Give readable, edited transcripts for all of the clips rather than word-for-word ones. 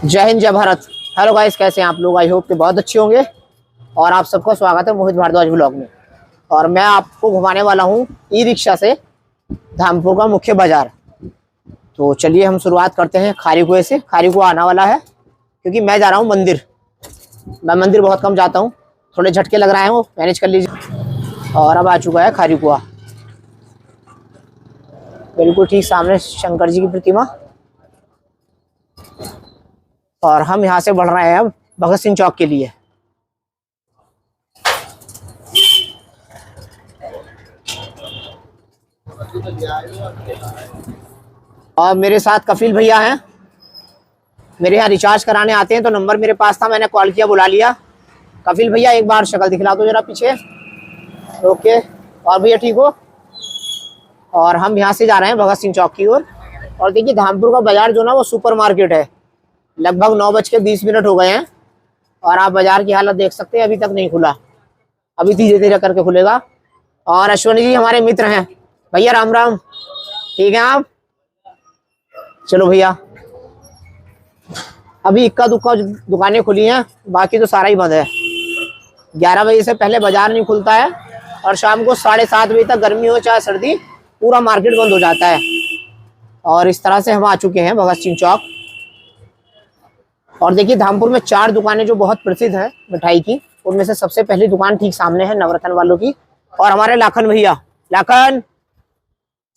जय हिंद जय Bharat. Hello guys, कैसे हैं आप लोग? आई होप कि बहुत अच्छे होंगे। और आप सबका स्वागत है मोहित भारद्वाज ब्लॉग में। और मैं आपको घुमाने वाला हूं ई रिक्शा से धामपुर का मुख्य बाजार। तो चलिए हम शुरुआत करते हैं खारी कुएं से। खारी कुआं आना वाला है क्योंकि मैं जा रहा हूँ मंदिर। मैं मंदिर बहुत कम जाता हूँ, थोड़े झटके लग रहे हैं, वो मैनेज कर लीजिए। और अब आ चुका है खारी कुआं, बिल्कुल ठीक सामने शंकर जी की प्रतिमा। और हम यहाँ से बढ़ रहे हैं अब भगत सिंह चौक के लिए। और मेरे साथ कपिल भैया हैं, मेरे यहाँ रिचार्ज कराने आते हैं, तो नंबर मेरे पास था, मैंने कॉल किया, बुला लिया। कपिल भैया एक बार शक्ल दिखला दो जरा पीछे। ओके। और भैया ठीक हो? और हम यहाँ से जा रहे हैं भगत सिंह चौक की ओर। और देखिए धामपुर का बाजार जो ना वो सुपर मार्केट है। लगभग 9:20 हो गए हैं और आप बाजार की हालत देख सकते हैं, अभी तक नहीं खुला, अभी धीरे धीरे करके खुलेगा। और अश्वनी जी हमारे मित्र हैं। भैया राम राम, ठीक है आप? चलो भैया, अभी इक्का दुक्का दुकानें खुली हैं, बाकी तो सारा ही बंद है। 11 बजे से पहले बाजार नहीं खुलता है और शाम को 7:30 बजे तक, गर्मी हो चाहे सर्दी, पूरा मार्केट बंद हो जाता है। और इस तरह से हम आ चुके हैं भगत सिंह चौक। और देखिए धामपुर में 4 दुकानें जो बहुत प्रसिद्ध है मिठाई की, उनमें से सबसे पहली दुकान ठीक सामने है नवरत्न वालों की। और हमारे लाखन भैया, लाखन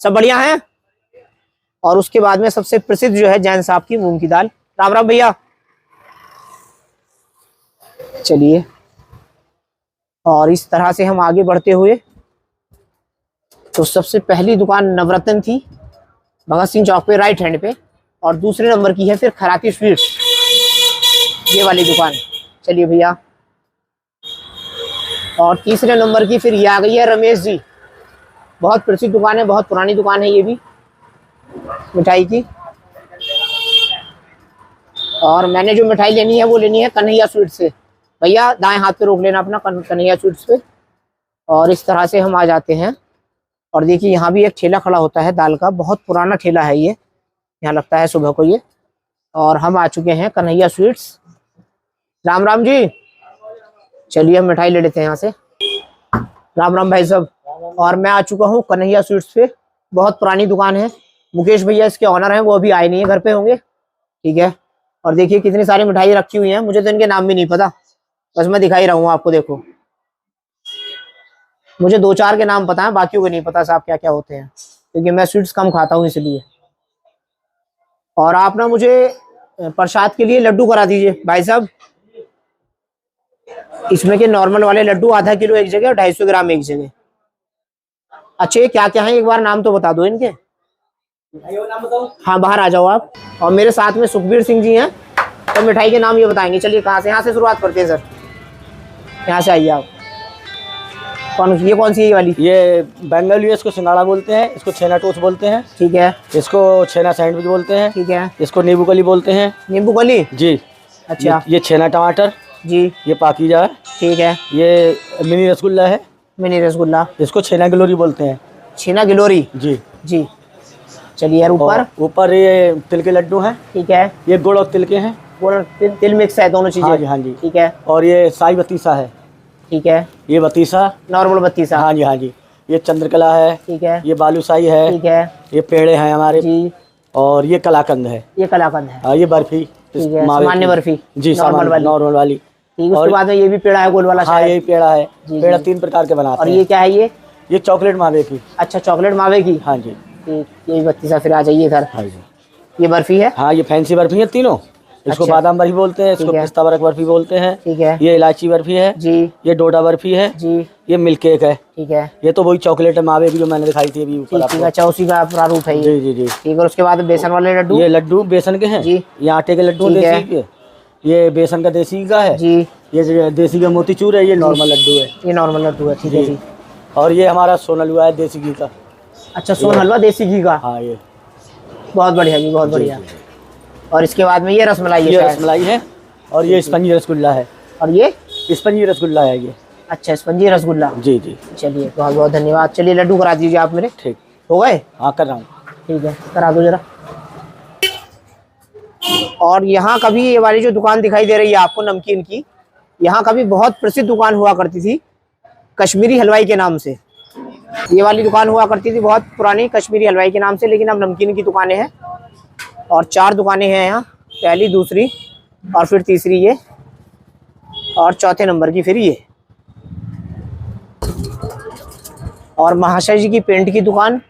सब बढ़िया हैं। और उसके बाद में सबसे प्रसिद्ध जो है जैन साहब की मूंग की दाल। राम राम भैया। चलिए, और इस तरह से हम आगे बढ़ते हुए, तो सबसे पहली दुकान नवरत्न थी भगत सिंह चौक पे राइट हैंड पे, और दूसरे नंबर की है फिर खराती स्वीट्स, ये वाली दुकान। चलिए भैया। और तीसरे नंबर की फिर ये आ गई है रमेश जी, बहुत प्रसिद्ध दुकान है, बहुत पुरानी दुकान है ये भी मिठाई की। और मैंने जो मिठाई लेनी है वो लेनी है कन्हैया स्वीट्स से। भैया दाएं हाथ पे रोक लेना अपना, कन्हैया स्वीट्स पे। और इस तरह से हम आ जाते हैं। और देखिए यहाँ भी एक ठेला खड़ा होता है दाल का, बहुत पुराना ठेला है ये, यहाँ लगता है सुबह को ये। और हम आ चुके हैं कन्हैया स्वीट्स। राम राम जी। चलिए हम मिठाई ले लेते हैं यहाँ से। राम राम भाई साहब। और मैं आ चुका हूँ कन्हैया स्वीट्स पे, बहुत पुरानी दुकान है। मुकेश भैया इसके ऑनर हैं, वो अभी आए नहीं है, घर पे होंगे, ठीक है। और देखिए कितनी सारी मिठाई रखी हुई हैं, मुझे तो इनके नाम भी नहीं पता, बस मैं दिखाई रहा हूँ आपको। देखो मुझे 2-4 के नाम पता है, बाकियों के नहीं पता साहब क्या क्या होते हैं, क्योंकि मैं स्वीट्स कम खाता हूँ इसलिए। और आप ना मुझे प्रसाद के लिए लड्डू करा दीजिए भाई साहब। इसमें के नॉर्मल वाले लड्डू आधा किलो एक जगह और 250 ग्राम एक जगह। अच्छा ये क्या क्या है, एक बार नाम तो बता दो इनके। हाँ बाहर आ जाओ आप। और मेरे साथ में सुखबीर सिंह जी हैं, तो मिठाई के नाम ये बताएंगे। चलिए कहाँ से, यहाँ से शुरुआत करते हैं सर, यहाँ से आइए आप। ये कौन सी है ये वाली? ये बेंगलुरु, इसको सिंगाड़ा बोलते हैं, इसको छेना टोस्ट बोलते हैं, ठीक है। इसको छेना सैंडविच बोलते हैं, ठीक है। इसको नींबू कली बोलते हैं। नींबू कली जी। अच्छा। ये छेना टमाटर जी। ये पाकीजा है, ठीक है। ये मिनी रसगुल्ला है, मिनी रसगुल्ला, इसको छेना गिलोरी बोलते हैं। छेना गिलोरी, जी जी। चलिए यार ऊपर ये तिल के लड्डू हैं, ठीक है। ये गुड़ और तिल के हैं, गुड़ तिल मिक्स है दोनों चीजें। हाँ जी हाँ जी, ठीक है। और ये साई बतीसा है, ठीक है। ये बतीसा नॉर्मल बत्तीसा, हाँ जी हाँ जी। ये चंद्रकला है, ठीक है। ये बालूशाही है, ठीक है। ये पेड़े हैं हमारे जी। और ये कलाकंद है, ये कलाकंद है। हाँ ये बर्फी, ठीक है, सामान्य बर्फी जी, नॉर्मल वाली। नॉर्मल वाली। ठीक है। उसके बाद में ये भी पेड़ा है गोल वाला, हाँ यही पेड़ा है। पेड़ा 3 प्रकार के बनाते हैं। और हैं। ये क्या है ये चॉकलेट मावे की। अच्छा, चॉकलेट मावे की, हाँ जी। ठीक। ये बत्तीसा, फिर आ जाइए इधर। हाँ जी। ये बर्फी है, हाँ ये फैंसी बर्फी है तीनों। इसको अच्छा। बादाम बर्फी बोलते हैं, इसको पिस्ता बर्फ बर्फी बोलते हैं, ठीक है। ये इलायची बर्फी है जी। ये डोडा बर्फी है जी। ये मिल्क केक है, ठीक है। ये तो वही चॉकलेट मावे की जो मैंने दिखाई थी अभी ऊपर आपको। अच्छा, उसी का प्रारूप है ये। जी जी जी। ठीक है। उसके बाद बेसन वाले लड्डू, ये लड्डू बेसन के हैं जी, ये आटे के लड्डू देसी के, ये बेसन का देसी का है जी, ये देसी का मोतीचूर है, ये नॉर्मल लड्डू है, ये नॉर्मल लड्डू है, ठीक है जी। और ये हमारा सोन हलवा है देसी घी का। अच्छा, सोन हलवा देसी घी का, हाँ ये बहुत बढ़िया जी, बहुत बढ़िया। और इसके बाद में ये रसमलाई है, ये रसमलाई है, और ये स्पंजी रसगुल्ला है, और ये स्पंजी रसगुल्ला है ये। अच्छा, स्पंजी रसगुल्ला, जी जी। चलिए बहुत बहुत धन्यवाद। चलिए लड्डू करा दीजिए आप मेरे। ठीक हो गए? हाँ कर रहा हूँ। ठीक है, करा दो जरा। और यहाँ कभी ये वाली जो दुकान दिखाई दे रही है आपको नमकीन की, यहाँ कभी बहुत प्रसिद्ध दुकान हुआ करती थी कश्मीरी हलवाई के नाम से। ये वाली दुकान हुआ करती थी बहुत पुरानी कश्मीरी हलवाई के नाम से, लेकिन अब नमकीन की दुकानें हैं और 4 दुकानें हैं यहाँ, पहली, दूसरी और फिर तीसरी ये, और चौथे नंबर की फिर ये। और महाशय जी की पेंट की दुकान,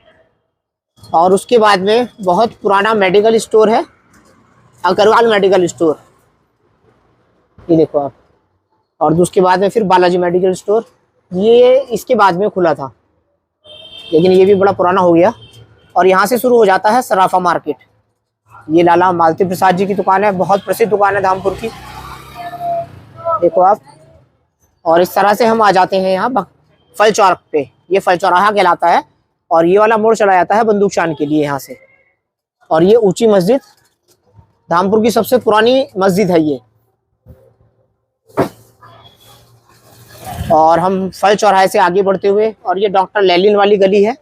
और उसके बाद में बहुत पुराना मेडिकल स्टोर है, अग्रवाल मेडिकल स्टोर, ये देखो आप। और उसके बाद में फिर बालाजी मेडिकल स्टोर, ये इसके बाद में खुला था, लेकिन ये भी बड़ा पुराना हो गया। और यहाँ से शुरू हो जाता है सराफा मार्केट। ये लाला मालती प्रसाद जी की दुकान है, बहुत प्रसिद्ध दुकान है धामपुर की, देखो आप। और इस तरह से हम आ जाते हैं यहाँ फल चौक पे, ये फल चौराहा कहलाता है, और ये वाला मोड़ चला जाता है बंदूक शान के लिए यहाँ से। और ये ऊंची मस्जिद, धामपुर की सबसे पुरानी मस्जिद है ये। और हम फल चौराहे से आगे बढ़ते हुए, और ये डॉक्टर लैलिन वाली गली है।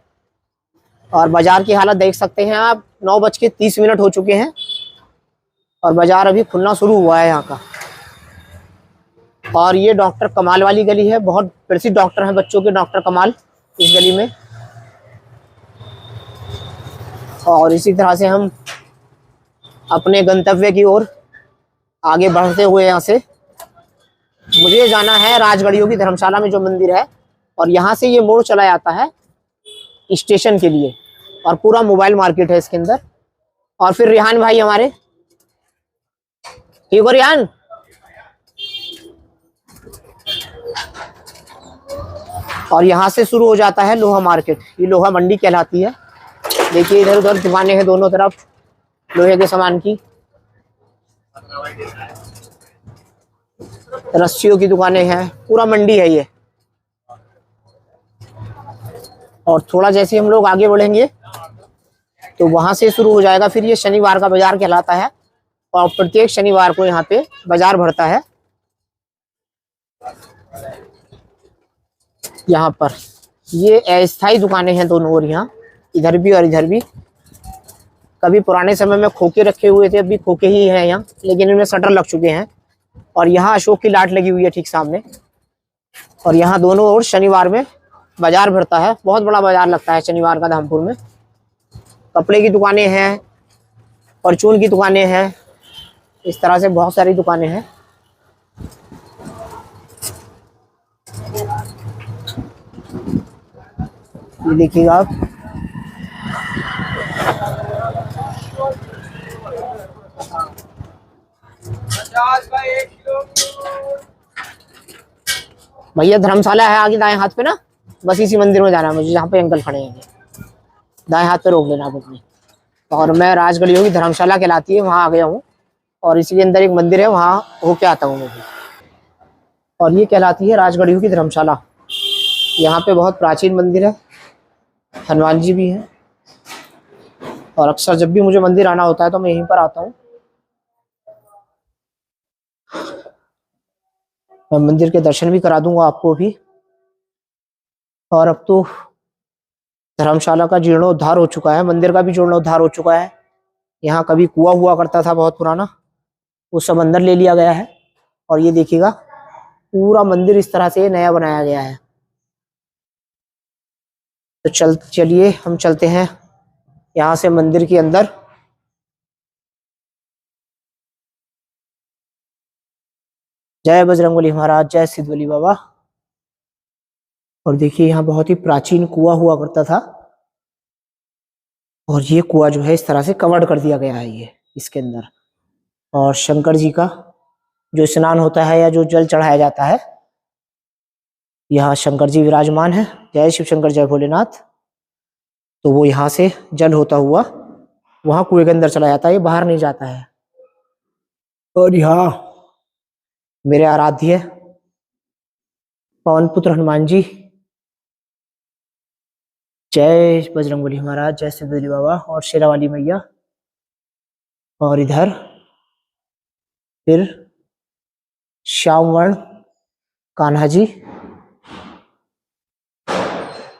और बाजार की हालत देख सकते हैं आप, 9:30 हो चुके हैं और बाजार अभी खुलना शुरू हुआ है यहाँ का। और ये डॉक्टर कमाल वाली गली है, बहुत प्रसिद्ध डॉक्टर हैं बच्चों के, डॉक्टर कमाल इस गली में। और इसी तरह से हम अपने गंतव्य की ओर आगे बढ़ते हुए यहाँ से, मुझे जाना है राजगढ़ियों की धर्मशाला में जो मंदिर है, और यहाँ से ये मोड़ चला जाता है स्टेशन के लिए, और पूरा मोबाइल मार्केट है इसके अंदर। और फिर रिहान भाई हमारे, ठीक हो रिहान? और यहाँ से शुरू हो जाता है लोहा मार्केट, ये लोहा मंडी कहलाती है। देखिए इधर उधर दुकानें हैं दोनों तरफ लोहे के सामान की, रस्सियों की दुकानें हैं, पूरा मंडी है ये। और थोड़ा जैसे हम लोग आगे बढ़ेंगे तो वहां से शुरू हो जाएगा फिर ये शनिवार का बाजार कहलाता है, और प्रत्येक शनिवार को यहाँ पे बाजार भरता है। यहाँ पर ये अस्थायी दुकानें हैं दोनों ओर, यहाँ इधर भी और इधर भी। कभी पुराने समय में खोखे रखे हुए थे, अभी खोखे ही हैं यहाँ, लेकिन इनमें शटर लग चुके हैं। और यहाँ अशोक की लाट लगी हुई है ठीक सामने। और यहाँ दोनों ओर शनिवार में बाजार भरता है, बहुत बड़ा बाजार लगता है शनिवार का धामपुर में। कपड़े की दुकानें हैं, परचून की दुकानें हैं, इस तरह से बहुत सारी दुकानें हैं। ये देखिएगा आप, भैया धर्मशाला है आगे दाएं हाथ पे ना, बस इसी मंदिर में जाना है मुझे, जहाँ पे अंकल खड़े हैं, दाएं हाथ पे रोक लेना आप अपनी। और मैं राजगढ़ियों की धर्मशाला कहलाती है, वहाँ आ गया हूँ, और इसी के अंदर एक मंदिर है, वहाँ होके आता हूँ मैं भी। और ये कहलाती है राजगढ़ियों की धर्मशाला। यहाँ पे बहुत प्राचीन मंदिर है, हनुमान जी भी हैं। और अक्सर जब भी मुझे मंदिर आना होता है तो मैं यहीं पर आता हूँ। मैं मंदिर के दर्शन भी करा दूंगा आपको भी। और अब तो धर्मशाला का जीर्णोद्धार हो चुका है, मंदिर का भी जीर्णोद्धार हो चुका है। यहाँ कभी कुआं हुआ करता था बहुत पुराना, वो सब अंदर ले लिया गया है। और ये देखिएगा पूरा मंदिर इस तरह से नया बनाया गया है। तो चलिए हम चलते हैं यहाँ से मंदिर के अंदर। जय बजरंगबली महाराज, जय सिद्धबली बाबा। और देखिए यहाँ बहुत ही प्राचीन कुआं हुआ करता था, और ये कुआं जो है इस तरह से कवर्ड कर दिया गया है ये इसके अंदर। और शंकर जी का जो स्नान होता है या जो जल चढ़ाया जाता है, यहाँ शंकर जी विराजमान है। जय शिव शंकर, जय भोलेनाथ। तो वो यहाँ से जल होता हुआ वहां कुएं के अंदर चला जाता है, ये बाहर नहीं जाता है। और यहाँ मेरे आराध्य पवन पुत्र हनुमान जी, जय बजरंगबली महाराज, जय सिद्धबली बाबा और शेरावाली मैया। और इधर फिर श्यामवर्ण कान्हा जी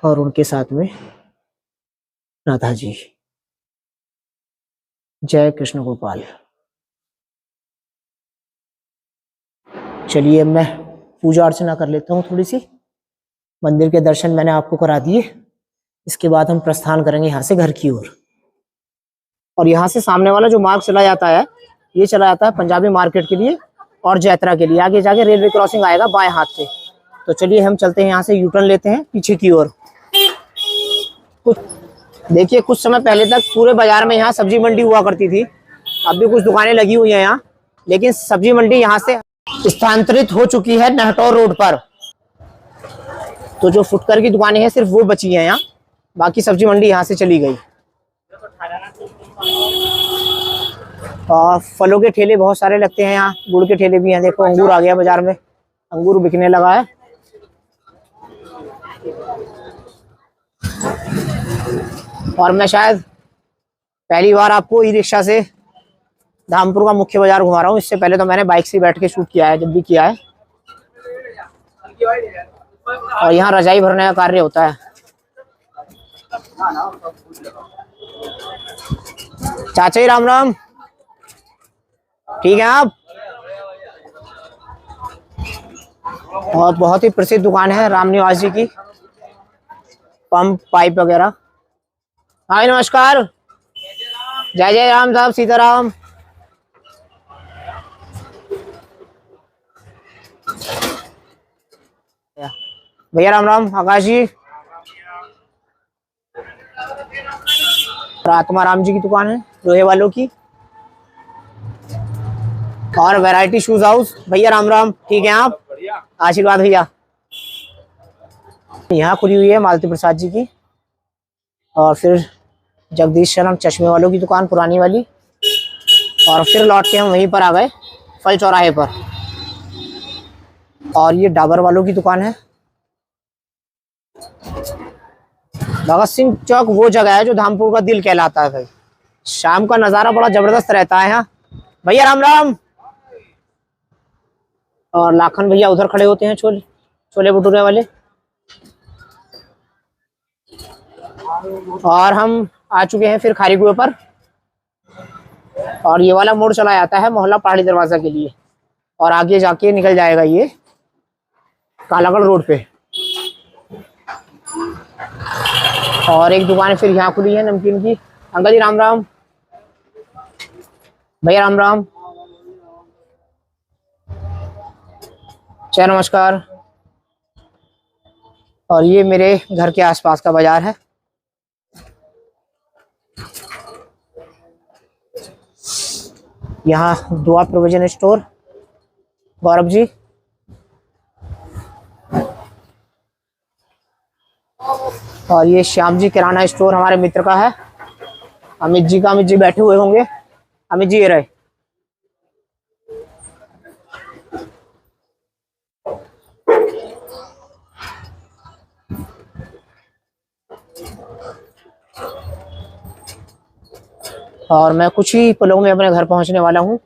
और उनके साथ में राधा जी। जय कृष्ण गोपाल। चलिए मैं पूजा अर्चना कर लेता हूँ थोड़ी सी। मंदिर के दर्शन मैंने आपको करा दिए। इसके बाद हम प्रस्थान करेंगे यहाँ से घर की ओर। और यहाँ से सामने वाला जो मार्ग चला जाता है, ये चला जाता है पंजाबी मार्केट के लिए और जैतरा के लिए। आगे जाके रेलवे क्रॉसिंग आएगा बाएं हाथ से। तो चलिए हम चलते हैं, यहाँ से यू टर्न लेते हैं पीछे की ओर। कुछ देखिए, कुछ समय पहले तक पूरे बाजार में यहाँ सब्जी मंडी हुआ करती थी। अब भी कुछ दुकानें लगी हुई हैं यहाँ, लेकिन सब्जी मंडी यहाँ से स्थानांतरित हो चुकी है नहटौर रोड पर। तो जो फुटकर की दुकानें हैं सिर्फ वो बची हैं यहाँ, बाकी सब्जी मंडी यहाँ से चली गई। और फलों के ठेले बहुत सारे लगते हैं यहाँ, गुड़ के ठेले भी हैं। देखो अंगूर आ गया बाजार में, अंगूर बिकने लगा है। और मैं शायद पहली बार आपको ई रिक्शा से धामपुर का मुख्य बाजार घुमा रहा हूँ। इससे पहले तो मैंने बाइक से बैठ के शूट किया है, जब भी किया है। और यहाँ रजाई भरने का कार्य होता है। चाचा जी राम राम, ठीक है आप? और बहुत ही प्रसिद्ध दुकान है राम निवास जी की, पंप पाइप वगैरह। हाँ नमस्कार, जय जय राम साहब, सीताराम। भैया राम राम, आकाश जी। आत्मा राम जी की दुकान है लोहे वालों की। और वैरायटी शूज हाउस। भैया राम राम, ठीक है आप? आशीर्वाद भैया। यहाँ खुली हुई है मालती प्रसाद जी की। और फिर जगदीश शर्मा चश्मे वालों की दुकान पुरानी वाली। और फिर लौट के हम वहीं पर आ गए फल चौराहे पर। और ये डाबर वालों की दुकान है। भगत सिंह चौक वो जगह है जो धामपुर का दिल कहलाता है भाई। शाम का नज़ारा बड़ा जबरदस्त रहता है यहाँ। भैया राम राम। और लाखन भैया उधर खड़े होते हैं छोले भटूरे वाले। और हम आ चुके हैं फिर खारी कुएं पर। और ये वाला मोड़ चला जाता है मोहल्ला पहाड़ी दरवाजा के लिए। और आगे जाके निकल जाएगा ये कालागढ़ रोड पे। और एक दुकान फिर यहाँ खुली है नमकीन की। अंकल जी राम राम। भैया राम राम, जय नमस्कार। और ये मेरे घर के आसपास का बाजार है। यहाँ दुआ प्रोविजन स्टोर, गौरव जी। और ये श्याम जी किराना स्टोर हमारे मित्र का है, अमित जी का। अमित जी बैठे हुए होंगे। अमित जी ये रहे। और मैं कुछ ही पलों में अपने घर पहुंचने वाला हूँ।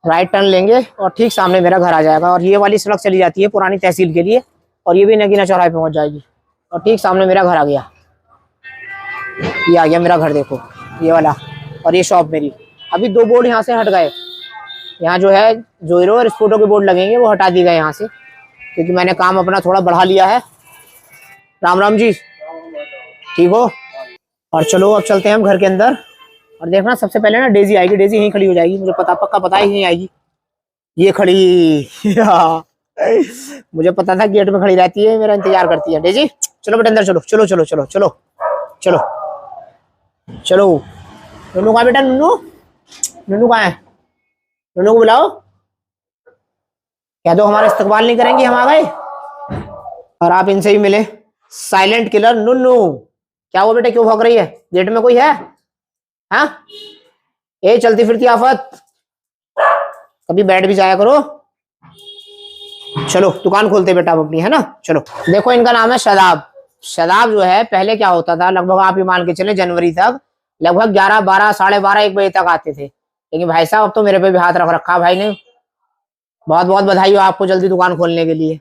राइट टर्न लेंगे और ठीक सामने मेरा घर आ जाएगा। और ये वाली सड़क चली जाती है पुरानी तहसील के लिए, और ये भी नगीना चौराहे पे पहुंच जाएगी। और ठीक सामने मेरा घर आ गया। ये आ गया मेरा घर, देखो ये वाला। और ये शॉप मेरी। अभी 2 बोर्ड यहाँ से हट गए। यहाँ जो है जोइरो और स्पोर्टो के बोर्ड लगेंगे, वो हटा दिए गए यहाँ से, क्योंकि मैंने काम अपना थोड़ा बढ़ा लिया है। राम राम जी, ठीक हो? और चलो अब चलते हैं हम घर के अंदर। और देखना सबसे पहले ना डेजी आएगी। डेजी यहीं खड़ी हो जाएगी, मुझे पक्का पता है यहीं आएगी। ये खड़ी मुझे पता था गेट में खड़ी रहती है, मेरा इंतजार करती है। डेजी चलो बेटा अंदर चलो। चलो चलो चलो चलो चलो चलो। नन्नू कहाँ बेटा? नन्नू कहाँ है? नन्नू को बुलाओ। क्या तो हमारा इस्तकबाल नहीं करेंगे, हम आ गए और आप इनसे ही मिले। साइलेंट किलर नन्नू, क्या हुआ बेटा, क्यों भौंक रही है? गेट में कोई है? हाँ ए चलती फिरती आफत, कभी बैठ भी जाया करो। चलो दुकान खोलते बेटा अपनी, है ना। चलो देखो इनका नाम है शादाब। शादाब जो है पहले क्या होता था, लगभग आप ये मान के चले जनवरी तक लगभग 11, 12, 12:30, 1 बजे तक आते थे। लेकिन भाई साहब अब तो मेरे पे भी हाथ रख रखा भाई ने। बहुत बहुत बधाई हो आपको जल्दी दुकान खोलने के लिए।